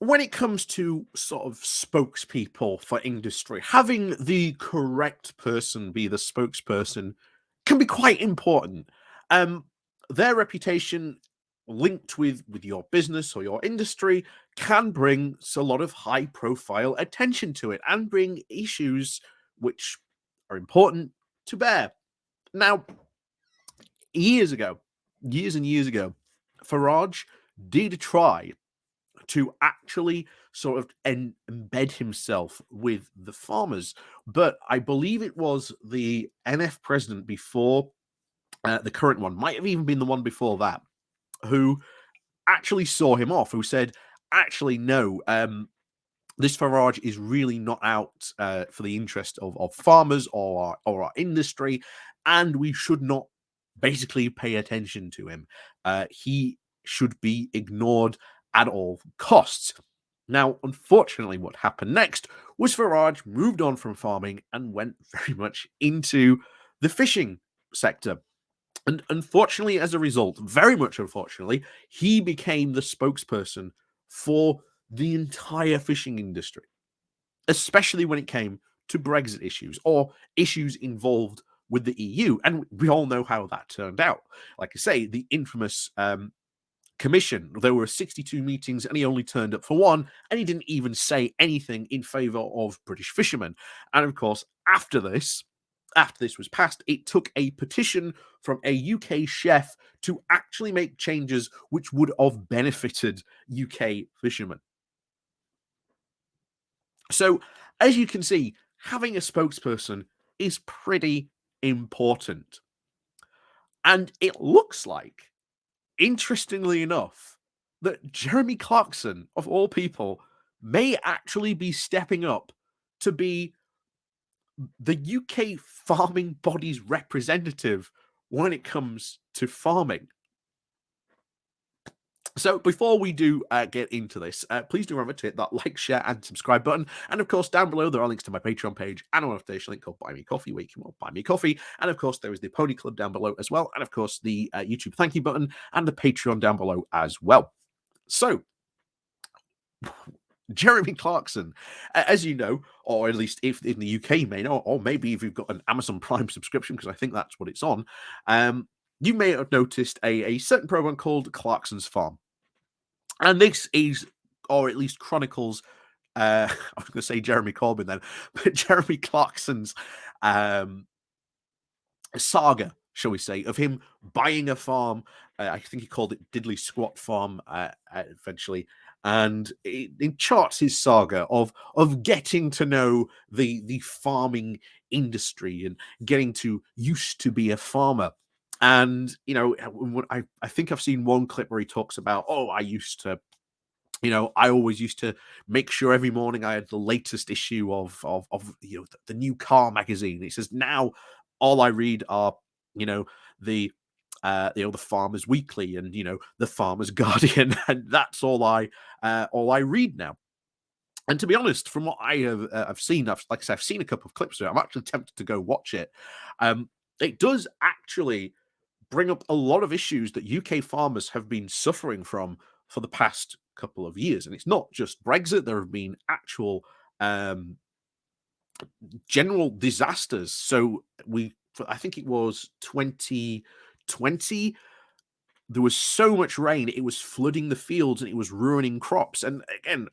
when it comes to sort of spokespeople for industry, having the correct person be the spokesperson can be quite important. Um, their reputation linked with your business or your industry can bring a lot of high profile attention to it and bring issues which are important to bear. Now, years and years ago, Farage did try to actually sort of embed himself with the farmers. But I believe it was the NF president before the current one, might have even been the one before that, who actually saw him off, who said, actually, no, this Farage is really not out for the interest of farmers or our industry, and we should not basically pay attention to him. He should be ignored at all costs. Now, unfortunately, what happened next was Farage moved on from farming and went very much into the fishing sector. And unfortunately, as a result, very much unfortunately, he became the spokesperson for the entire fishing industry, especially when it came to Brexit issues or issues involved with the EU. And we all know how that turned out. Like I say, the infamous commission, there were 62 meetings and he only turned up for one, and he didn't even say anything in favor of British fishermen. And of course, after this was passed, it took a petition from a UK chef to actually make changes which would have benefited UK fishermen. So, as you can see, having a spokesperson is pretty important. And it looks like, interestingly enough, that Jeremy Clarkson, of all people, may actually be stepping up to be the UK farming body's representative when it comes to farming. So before we do get into this, please do remember to hit that like, share, and subscribe button. And of course, down below, there are links to my Patreon page and a notification link called Buy Me Coffee, where you can buy me coffee. And of course, there is the Pony Club down below as well. And of course, the YouTube thank you button and the Patreon down below as well. So, Jeremy Clarkson, as you know, or at least if in the UK you may know, or maybe if you've got an Amazon Prime subscription, because I think that's what it's on, you may have noticed a certain program called Clarkson's Farm. And this is, or at least chronicles, I was going to say Jeremy Corbyn then, but Jeremy Clarkson's saga, shall we say, of him buying a farm. I think he called it Diddley Squat Farm eventually. And it charts his saga of getting to know the farming industry and getting to used to be a farmer. And, you know, I think I've seen one clip where he talks about, oh, I used to, you know, I always used to make sure every morning I had the latest issue of you know, the new car magazine. He says now all I read are, you know, the you know, the Farmer's Weekly and, you know, the Farmer's Guardian, and that's all I read now. And to be honest, from what I have I've seen, like I said, I've seen a couple of clips of it. I'm actually tempted to go watch it. It does actually bring up a lot of issues that UK farmers have been suffering from for the past couple of years. And it's not just Brexit, there have been actual general disasters. So I think it was 2020, there was so much rain, it was flooding the fields and it was ruining crops. And again,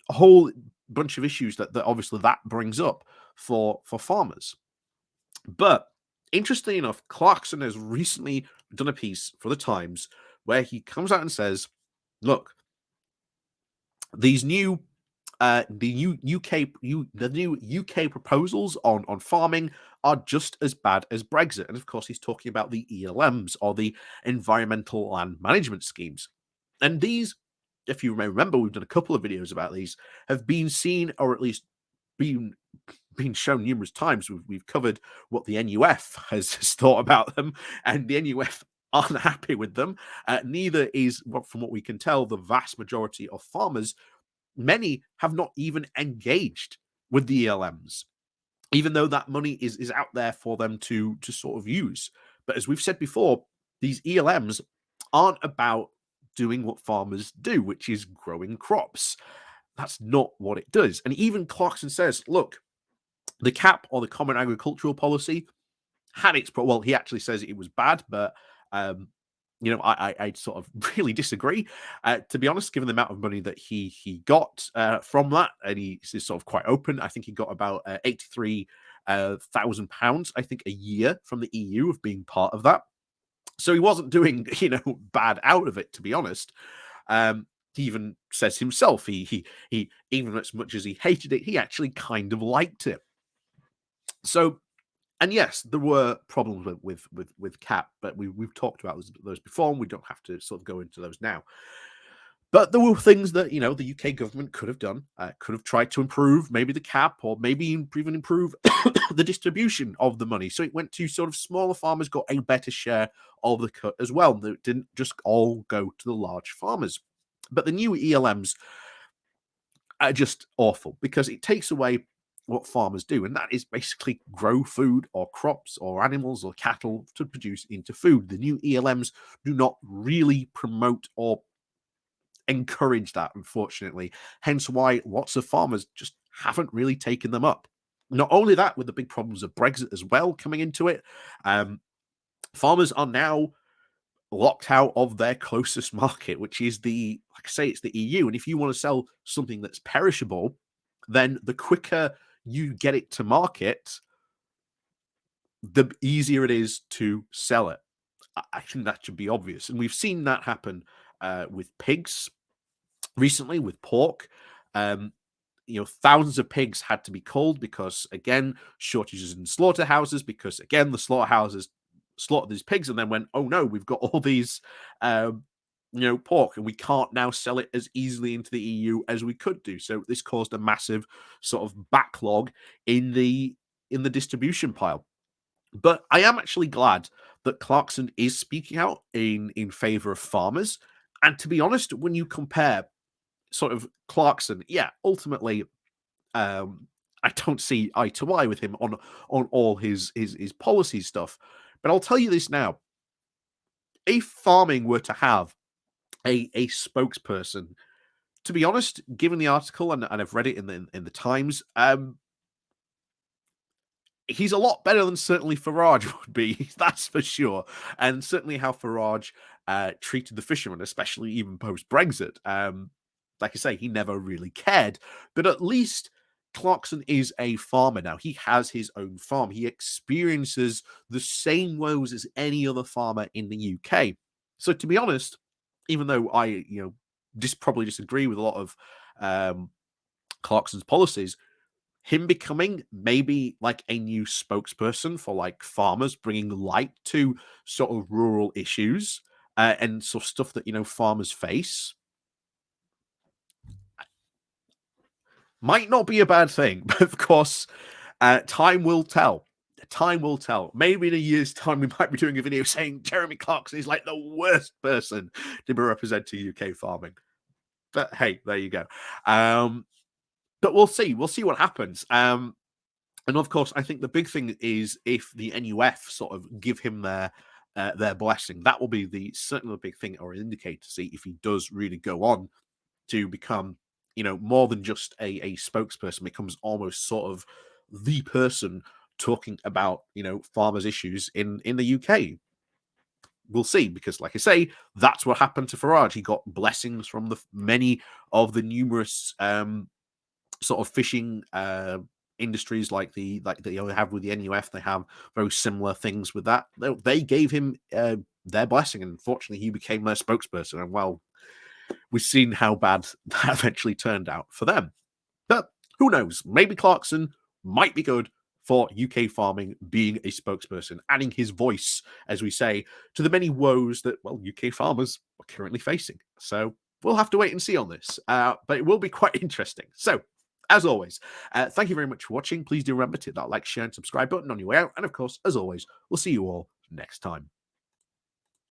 a whole bunch of issues that obviously that brings up for farmers. But interestingly enough, Clarkson has recently done a piece for the Times where he comes out and says, look, these new the new UK proposals on farming are just as bad as Brexit. And of course, he's talking about the ELMs, or the Environmental Land Management Schemes. And these, if you may remember, we've done a couple of videos about these, have been seen, or at least been shown numerous times. We've covered what the NUF has thought about them, and the NUF aren't happy with them. Neither is, from what we can tell, the vast majority of farmers. Many have not even engaged with the ELMs, even though that money is out there for them to sort of use. But as we've said before, these ELMs aren't about doing what farmers do, which is growing crops. That's not what it does. And even Clarkson says, look, the CAP, or the Common Agricultural Policy, had its well, he actually says it was bad, but I sort of really disagree. To be honest, given the amount of money that he got from that, and he's sort of quite open. I think he got about £83,000, I think, a year from the EU of being part of that. So he wasn't doing, bad out of it, to be honest. He even says himself, he even as much as he hated it, he actually kind of liked it. So, and yes, there were problems with CAP, but we've talked about those before, and we don't have to sort of go into those now. But there were things that the UK government could have done, could have tried to improve maybe the CAP, or maybe even improve the distribution of the money, so it went to sort of smaller farmers, got a better share of the cut as well. It didn't just all go to the large farmers. But the new ELMs are just awful because it takes away what farmers do, and that is basically grow food or crops or animals or cattle to produce into food. The new ELMs do not really promote or encourage that, unfortunately. Hence why lots of farmers just haven't really taken them up. Not only that, with the big problems of Brexit as well coming into it, farmers are now locked out of their closest market, which is like I say, it's the EU. And if you want to sell something that's perishable, then the quicker you get it to market, the easier it is to sell it. I think that should be obvious. And we've seen that happen with pigs recently, with pork. Thousands of pigs had to be culled because, again, shortages in slaughterhouses, because, again, the slaughterhouses slaughtered these pigs and then went, oh no, we've got all these pork, and we can't now sell it as easily into the EU as we could do. So this caused a massive sort of backlog in the distribution pile. But I am actually glad that Clarkson is speaking out in favor of farmers. And to be honest, when you compare sort of Clarkson, yeah, ultimately, I don't see eye to eye with him on all his policy stuff. But I'll tell you this now: if farming were to have a spokesperson, to be honest, given the article, and I've read it in the Times, he's a lot better than certainly Farage would be, that's for sure. And certainly how Farage treated the fishermen, especially even post-Brexit. Like I say, he never really cared. But at least Clarkson is a farmer now. He has his own farm. He experiences the same woes as any other farmer in the UK. So to be honest, even though I, probably disagree with a lot of Clarkson's policies, him becoming maybe like a new spokesperson for like farmers, bringing light to sort of rural issues and sort of stuff that farmers face, might not be a bad thing. But of course, time will tell. Time will tell. Maybe in a year's time, we might be doing a video saying Jeremy Clarkson is like the worst person to be representing UK farming. But hey, there you go. But we'll see. We'll see what happens. And of course, I think the big thing is if the NUF sort of give him their blessing. That will be certainly the big thing, or an indicator to see if he does really go on to become, more than just a spokesperson, becomes almost sort of the person talking about, farmers' issues in the UK. We'll see, because like I say, that's what happened to Farage. He got blessings from many of the numerous sort of fishing industries like they have with the NUF. They have very similar things with that. They gave him their blessing, and unfortunately he became their spokesperson. And well, we've seen how bad that eventually turned out for them. But who knows? Maybe Clarkson might be good for UK farming, being a spokesperson, adding his voice, as we say, to the many woes that, well, UK farmers are currently facing. So we'll have to wait and see on this. But it will be quite interesting. So, as always, thank you very much for watching. Please do remember to hit that like, share, and subscribe button on your way out. And of course, as always, we'll see you all next time.